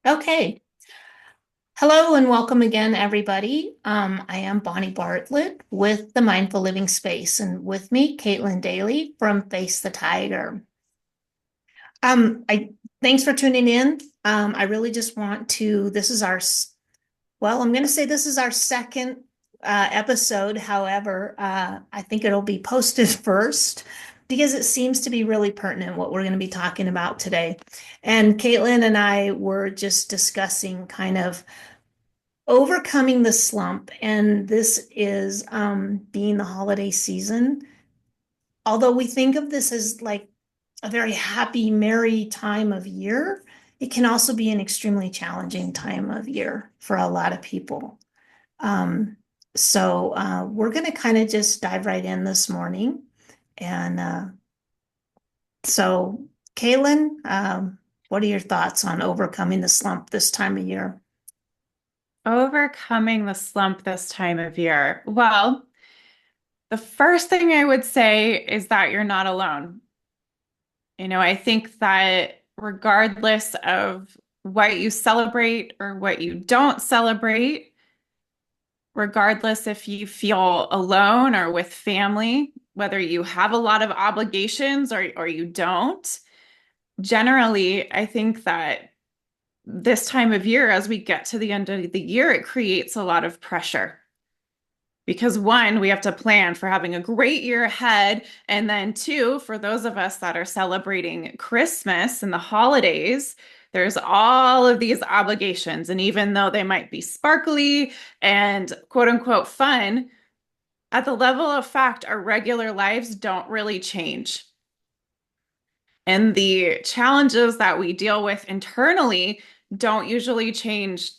Okay. Hello and welcome again, everybody. I am Bonnie Bartlett with the Mindful Living Space, and with me, Caitlin Daly from Face the Tiger. I Thanks for tuning in. I really just want to. This is I'm going to say this is our second episode. However, I think it'll be posted first because it seems to be really pertinent what we're going to be talking about today. And Caitlin and I were just discussing kind of overcoming the slump, and this is being the holiday season. Although we think of this as like a very happy, merry time of year, it can also be an extremely challenging time of year for a lot of people. Um, we're going to kind of just dive right in this morning. And so, Kaylin, what are your thoughts on overcoming the slump this time of year? Overcoming the slump this time of year. Well, the first thing I would say is that you're not alone. I think that regardless of what you celebrate or what you don't celebrate, regardless if you feel alone or with family, whether you have a lot of obligations or you don't, generally, I think that this time of year, as we get to the end of the year, it creates a lot of pressure. Because one, we have to plan for having a great year ahead. And then two, for those of us that are celebrating Christmas and the holidays, there's all of these obligations. And even though they might be sparkly and quote unquote fun, at the level of fact, our regular lives don't really change. And the challenges that we deal with internally don't usually change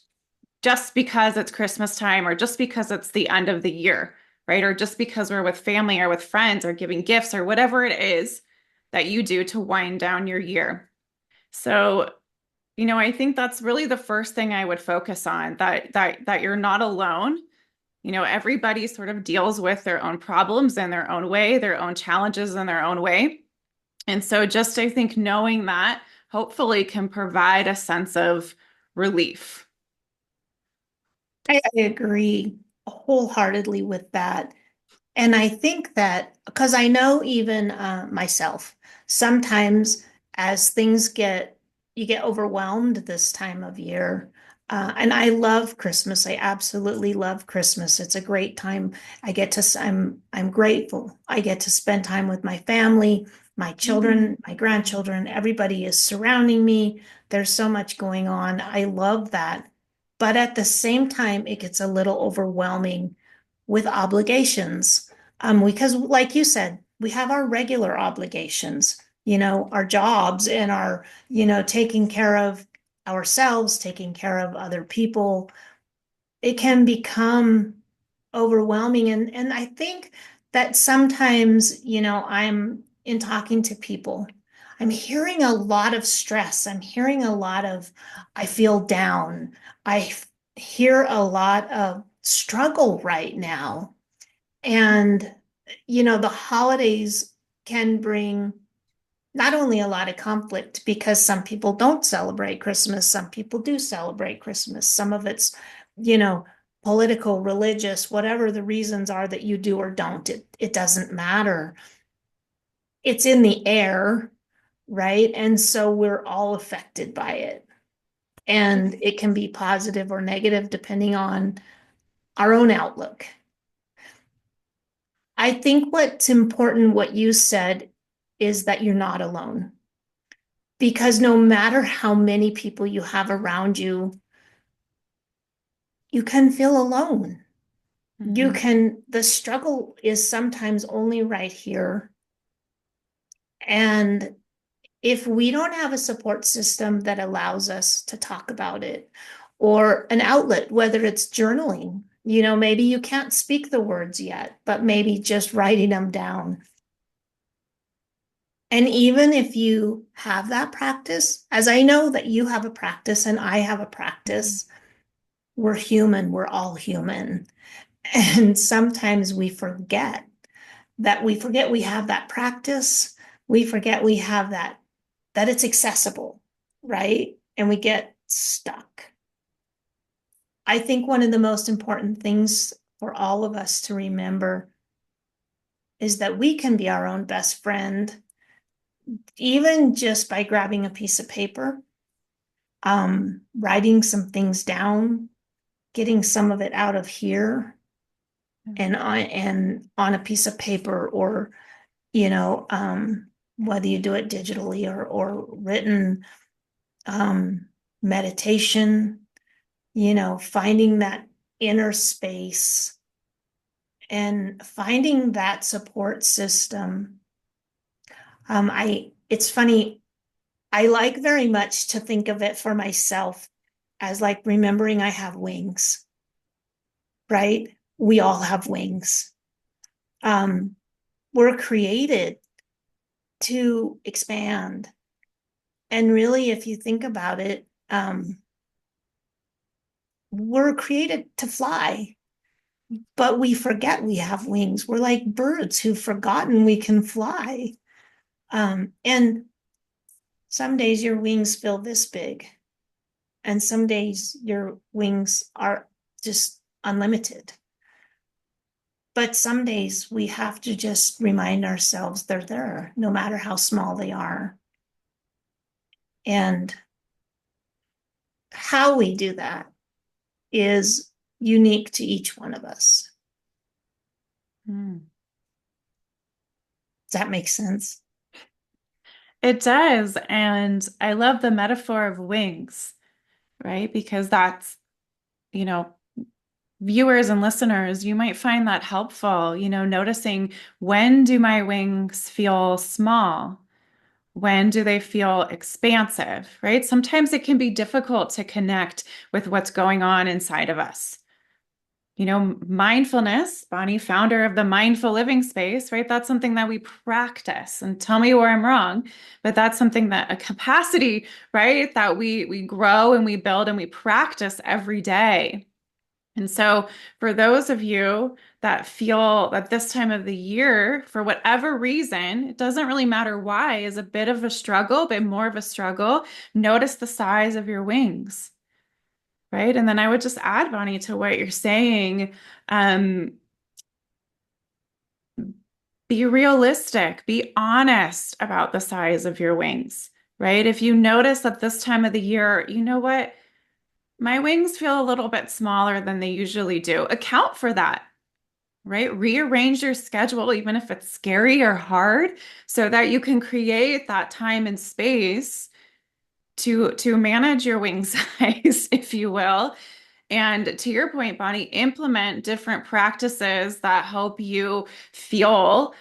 just because it's Christmas time or just because it's the end of the year, right? Or just because we're with family or with friends or giving gifts or whatever it is that you do to wind down your year. So, I think that's really the first thing I would focus on, that you're not alone. Everybody sort of deals with their own problems in their own way, their own challenges in their own way. And so just I think knowing that hopefully can provide a sense of relief. I agree wholeheartedly with that. And I think that because I know even myself, sometimes as you get overwhelmed this time of year. And I love Christmas. I absolutely love Christmas. It's a great time. I'm grateful. I get to spend time with my family, my children, my grandchildren. Everybody is surrounding me. There's so much going on. I love that. But at the same time, it gets a little overwhelming with obligations. Because like you said, we have our regular obligations, our jobs and our, taking care of ourselves, taking care of other people. It can become overwhelming. And I think that sometimes, I'm in talking to people, I'm hearing a lot of stress. I'm hearing a lot of, I feel down. Hear a lot of struggle right now. And, the holidays can bring not only a lot of conflict because some people don't celebrate Christmas, some people do celebrate Christmas. Some of it's, you know, political, religious, whatever the reasons are that you do or don't, it doesn't matter. It's in the air, right? And so we're all affected by it. And it can be positive or negative depending on our own outlook. I think what's important, what you said, is that you're not alone. Because no matter how many people you have around you, you can feel alone. Mhm. The struggle is sometimes only right here. And if we don't have a support system that allows us to talk about it or an outlet, whether it's journaling, maybe you can't speak the words yet, but maybe just writing them down. And even if you have that practice, as I know that you have a practice and I have a practice, we're human, we're all human. And sometimes we forget we have that practice. We forget we have that it's accessible, right? And we get stuck. I think one of the most important things for all of us to remember is that we can be our own best friend, even just by grabbing a piece of paper, writing some things down, getting some of it out of here and on a piece of paper, or you know, whether you do it digitally or written, um, meditation, finding that inner space and finding that support system. It's funny, I like very much to think of it for myself as like remembering I have wings, right? We all have wings. Um, we're created to expand. And really, if you think about it, we're created to fly, but we forget we have wings. We're like birds who've forgotten we can fly. And some days your wings feel this big, and some days your wings are just unlimited. But some days we have to just remind ourselves they're there, no matter how small they are. And how we do that is unique to each one of us. Mm. Does that make sense? It does. And I love the metaphor of wings, right? Because that's, you know, viewers and listeners, you might find that helpful, noticing when do my wings feel small? When do they feel expansive, right? Sometimes it can be difficult to connect with what's going on inside of us. Mindfulness, Bonnie, founder of the mindful living space, right? That's something that we practice. And tell me where I'm wrong, but that's something that a capacity, right? That we grow and we build and we practice every day. And so, for those of you that feel that this time of the year, for whatever reason, it doesn't really matter why, is a bit of a struggle, but more of a struggle, notice the size of your wings, right? And then I would just add, Bonnie, to what you're saying, um, be realistic, be honest about the size of your wings, right? If you notice that this time of the year, you know what? My wings feel a little bit smaller than they usually do. Account for that, right? Rearrange your schedule, even if it's scary or hard, so that you can create that time and space to manage your wing size, if you will. And to your point, Bonnie, implement different practices that help you feel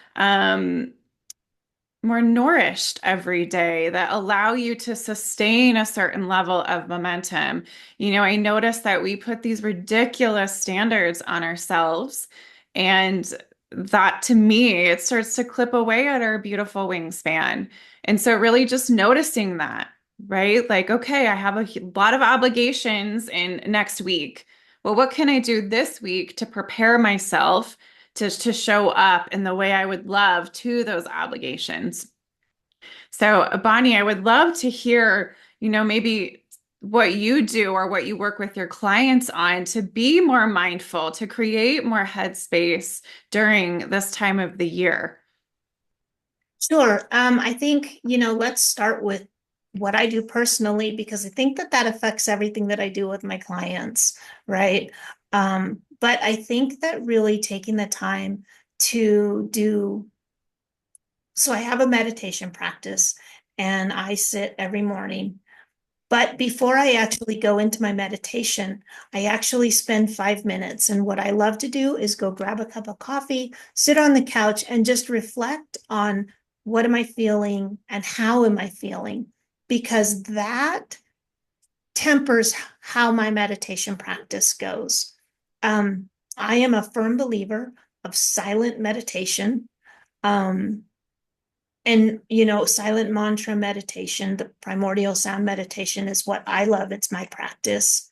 more nourished every day, that allow you to sustain a certain level of momentum. I noticed that we put these ridiculous standards on ourselves, and that to me, it starts to clip away at our beautiful wingspan. And so, really just noticing that, right? Like, okay, I have a lot of obligations in next week. Well, what can I do this week to prepare myself to show up in the way I would love to those obligations? So, Bonnie, I would love to hear, maybe what you do or what you work with your clients on to be more mindful, to create more headspace during this time of the year. Sure. I think, let's start with what I do personally, because I think that that affects everything that I do with my clients, right? But I think that really taking the time to do, so I have a meditation practice and I sit every morning. But before I actually go into my meditation, I actually spend 5 minutes. And what I love to do is go grab a cup of coffee, sit on the couch, and just reflect on what am I feeling and how am I feeling? Because that tempers how my meditation practice goes. I am a firm believer of silent meditation. Um, and, silent mantra meditation, the primordial sound meditation is what I love. It's my practice.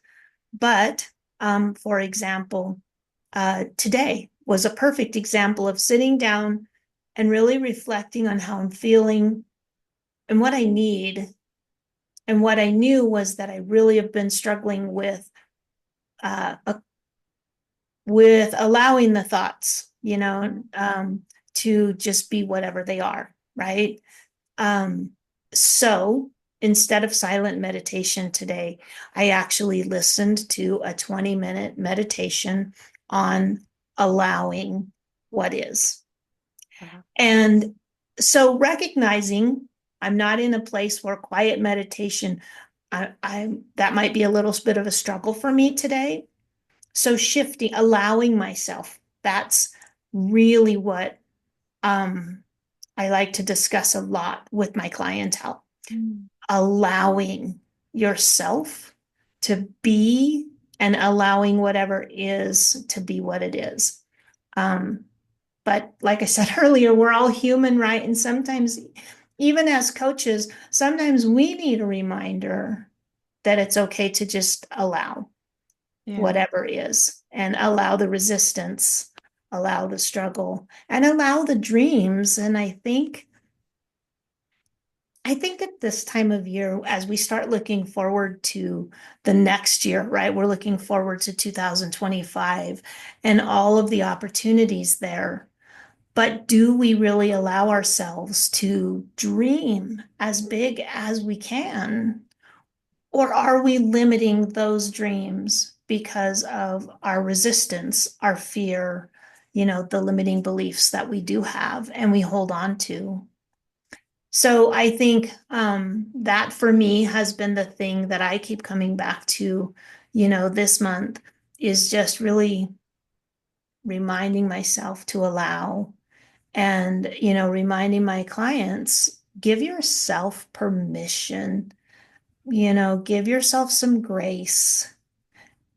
But, for example, today was a perfect example of sitting down and really reflecting on how I'm feeling and what I need and what I knew was that I really have been struggling with allowing the thoughts, to just be whatever they are, right? Um, so instead of silent meditation today, I actually listened to a 20-minute meditation on allowing what is. Wow. And so recognizing I'm not in a place where quiet meditation, I that might be a little bit of a struggle for me today. So shifting, allowing myself, that's really what um, I like to discuss a lot with my clientele. Mm. Allowing yourself to be and allowing whatever is to be what it is. Um, but like I said earlier, we're all human, right? And sometimes, even as coaches, sometimes we need a reminder that it's okay to just allow Yeah. whatever is and allow the resistance, allow the struggle, and allow the dreams. And I think at this time of year, as we start looking forward to the next year, right? We're looking forward to 2025 and all of the opportunities there. But do we really allow ourselves to dream as big as we can? Or are we limiting those dreams because of our resistance, our fear, the limiting beliefs that we do have and we hold on to? So I think that for me has been the thing that I keep coming back to, this month is just really reminding myself to allow and, reminding my clients, give yourself permission, give yourself some grace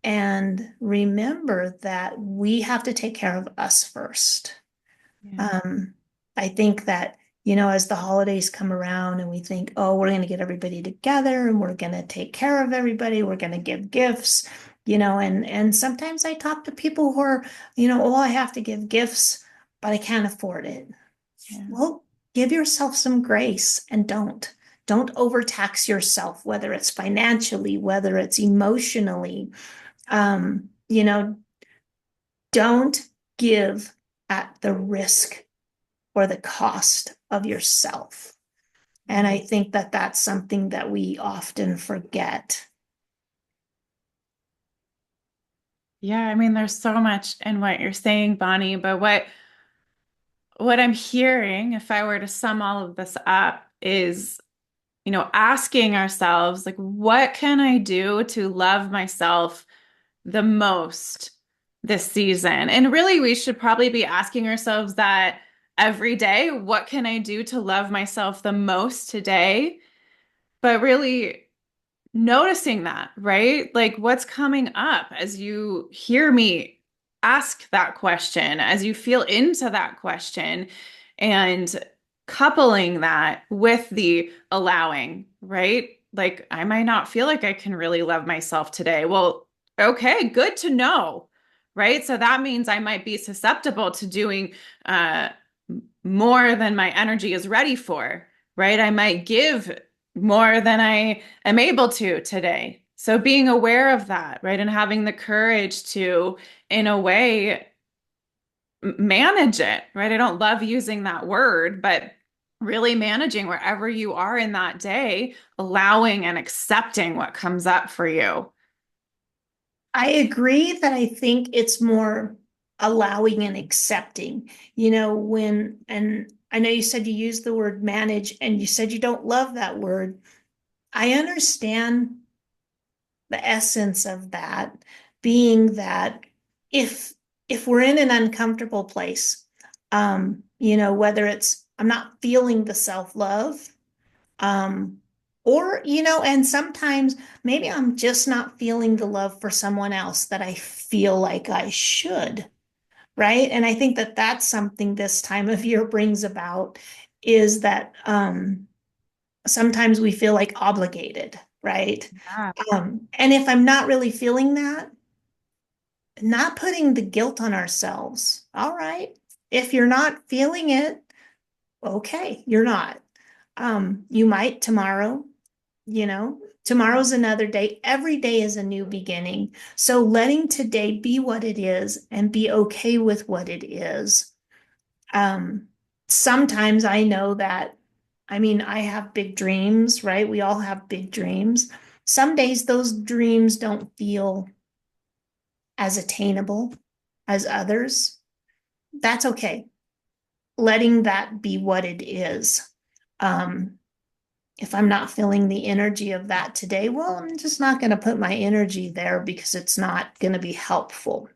and remember that we have to take care of us first. Yeah. Um, I think that, as the holidays come around and we think, oh, we're going to get everybody together and we're going to take care of everybody, we're going to give gifts, and sometimes I talk to people who are, oh, I have to give gifts, but I can't afford it. Yeah. Well, give yourself some grace and don't overtax yourself, whether it's financially, whether it's emotionally. You know, don't give at the risk or the cost of yourself. And I think that that's something that we often forget. Yeah, I mean, there's so much in what you're saying, Bonnie, but what I'm hearing, if I were to sum all of this up, is, asking ourselves, like, what can I do to love myself the most this season? And really, we should probably be asking ourselves that every day. What can I do to love myself the most today? But really noticing that, right? Like what's coming up as you hear me ask that question, as you feel into that question, and coupling that with the allowing, right? Like I might not feel like I can really love myself today. Well, okay, good to know, right? So that means I might be susceptible to doing uh, more than my energy is ready for, right? I might give more than I am able to today. So being aware of that, right? And having the courage to, in a way, manage it, right? I don't love using that word, but really managing wherever you are in that day, allowing and accepting what comes up for you. I agree that I think it's more allowing and accepting, and I know you said you used the word manage and you said you don't love that word. I understand the essence of that being that if if we're in an uncomfortable place, whether it's I'm not feeling the self-love, um, or and sometimes maybe I'm just not feeling the love for someone else that I feel like I should, right? And I think that that's something this time of year brings about is that sometimes we feel like obligated, right? Yeah. And if I'm not really feeling that, not putting the guilt on ourselves. All right. If you're not feeling it, okay, you're not. You might tomorrow. you know, tomorrow's another day. Every day is a new beginning. So letting today be what it is and be okay with what it is. Um, Sometimes I know that, I mean, I have big dreams, right? We all have big dreams. Some days those dreams don't feel as attainable as others. That's okay. Letting that be what it is. Um, if I'm not feeling the energy of that today, well, I'm just not going to put my energy there because it's not going to be helpful.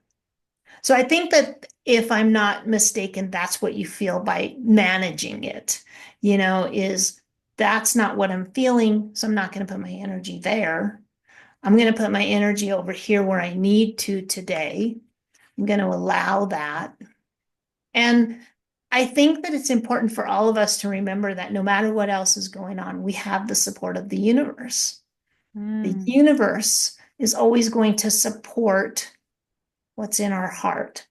So I think that if I'm not mistaken, that's what you feel by managing it, is that's not what I'm feeling. So I'm not going to put my energy there. I'm going to put my energy over here where I need to today. I'm going to allow that. And I think that it's important for all of us to remember that no matter what else is going on, we have the support of the universe. The Mm, universe is always going to support what's in our heart.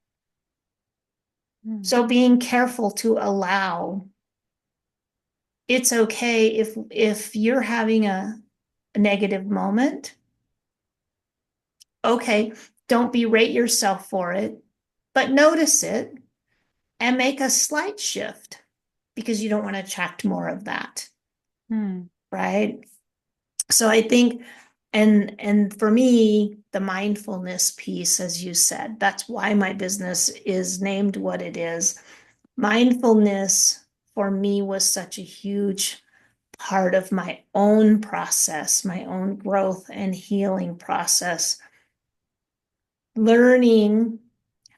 mm, So being careful to allow it's okay if you're having a negative moment. Okay, don't berate yourself for it, but notice it and make a slight shift because you don't want to attract more of that, mm, right? So I think and for me, the mindfulness piece, as you said, that's why my business is named what it is. Mindfulness for me was such a huge part of my own process, my own growth and healing process. Learning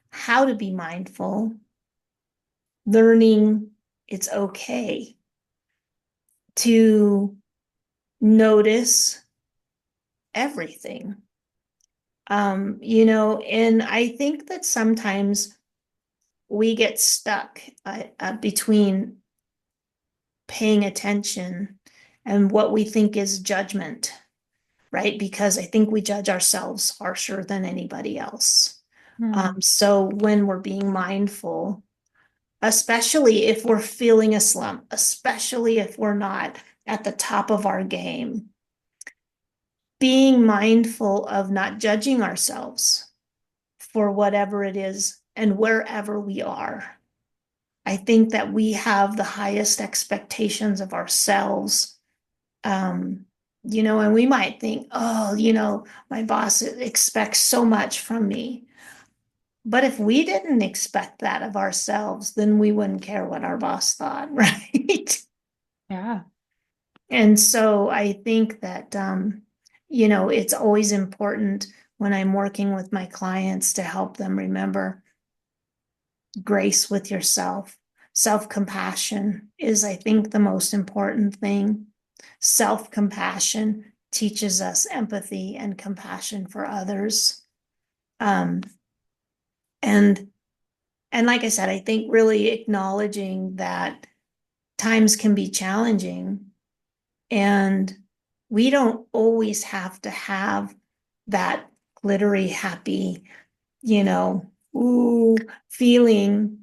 how to be mindful, learning it's okay to notice everything. And I think that sometimes we get stuck between paying attention and what we think is judgment, right? Because I think we judge ourselves harsher than anybody else. mm. So when we're being mindful, especially if we're feeling a slump, especially if we're not at the top of our game, being mindful of not judging ourselves for whatever it is and wherever we are. I think that we have the highest expectations of ourselves. Um, and we might think, oh, my boss expects so much from me. But if we didn't expect that of ourselves, then we wouldn't care what our boss thought, right? Yeah. And so I think that, it's always important when I'm working with my clients to help them remember grace with yourself. Self-compassion is, I think, the most important thing. Self-compassion teaches us empathy and compassion for others. Um, and and like I said, I think really acknowledging that times can be challenging and we don't always have to have that glittery, happy, ooh, feeling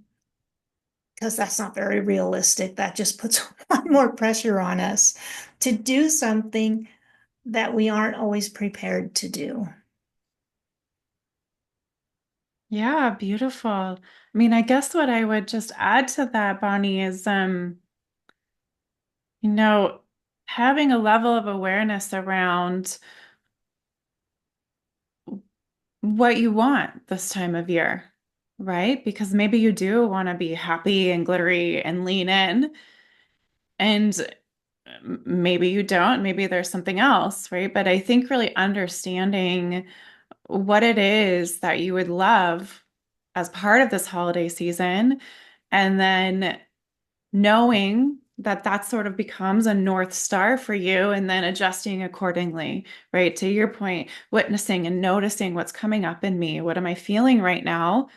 because that's not very realistic. That just puts a lot more pressure on us to do something that we aren't always prepared to do. Yeah, beautiful. I mean, I guess what I would just add to that, Bonnie, is you know, having a level of awareness around what you want this time of year, right? Because maybe you do want to be happy and glittery and lean in, and maybe you don't, maybe there's something else, right? But I think really understanding what it is that you would love as part of this holiday season, and then knowing that that sort of becomes a North Star for you and then adjusting accordingly, right? To your point, witnessing and noticing what's coming up in me. What am I feeling right now?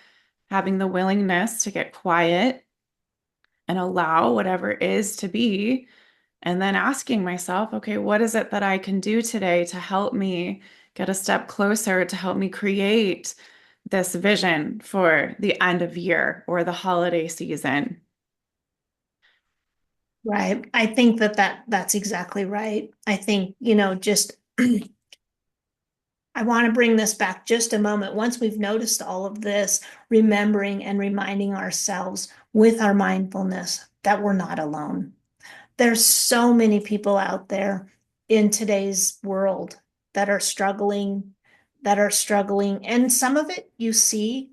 Having the willingness to get quiet and allow whatever is to be. And then asking myself, okay, what is it that I can do today to help me get a step closer, to help me create this vision for the end of year or the holiday season? Right. I think that's exactly right. I think, just I want to bring this back just a moment. Once we've noticed all of this, remembering and reminding ourselves with our mindfulness that we're not alone. There's so many people out there in today's world that are struggling. And some of it you see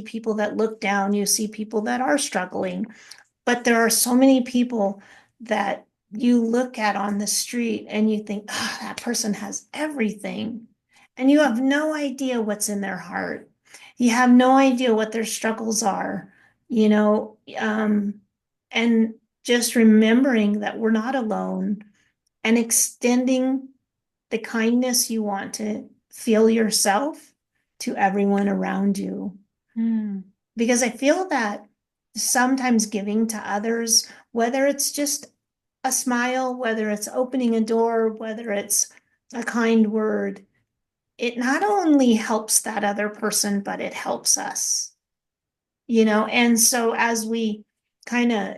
people that look down, you see people that are struggling. But there are so many people that you look at on the street and you think, oh, that person has everything. And you have no idea what's in their heart. You have no idea what their struggles are, and just remembering that we're not alone and extending the kindness you want to feel yourself to everyone around you, Mm. because I feel that sometimes giving to others, whether it's just a smile, whether it's opening a door, whether it's a kind word, it not only helps that other person, but it helps us, And so as we kind of,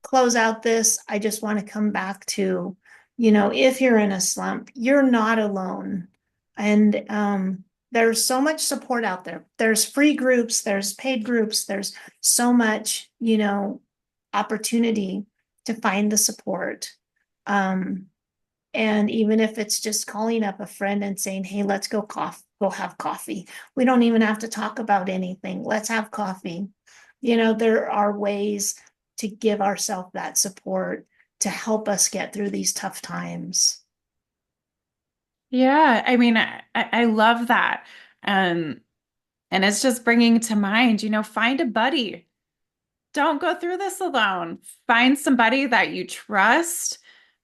close out this, I just want to come back to, if you're in a slump, you're not alone. And there's so much support out there. There's free groups, there's paid groups, there's so much, opportunity to find the support. Um, and even if it's just calling up a friend and saying, hey, let's go have coffee. We don't even have to talk about anything. Let's have coffee. There are ways to give ourselves that support to help us get through these tough times. Yeah, I mean, I love that. Um, and it's just bringing to mind, find a buddy. Don't go through this alone. Find somebody that you trust,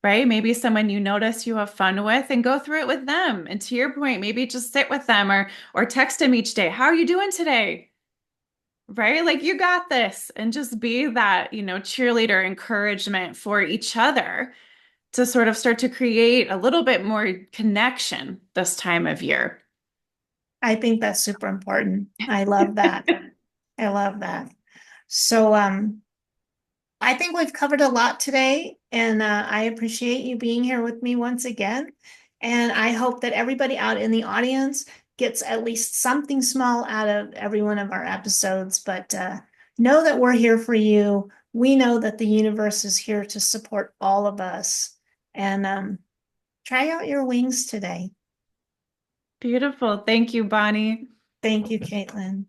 right? Maybe someone you notice you have fun with and go through it with them. And to your point, maybe just sit with them or text them each day. How are you doing today? Right? Like you got this and just be that, cheerleader encouragement for each other to sort of start to create a little bit more connection this time of year. I think that's super important. I love that. I love that. So, I think we've covered a lot today, and I appreciate you being here with me once again. And I hope that everybody out in the audience gets at least something small out of every one of our episodes. But know that we're here for you. We know that the universe is here to support all of us. And try out your wings today. Beautiful. Thank you, Bonnie. Thank you, Caitlin.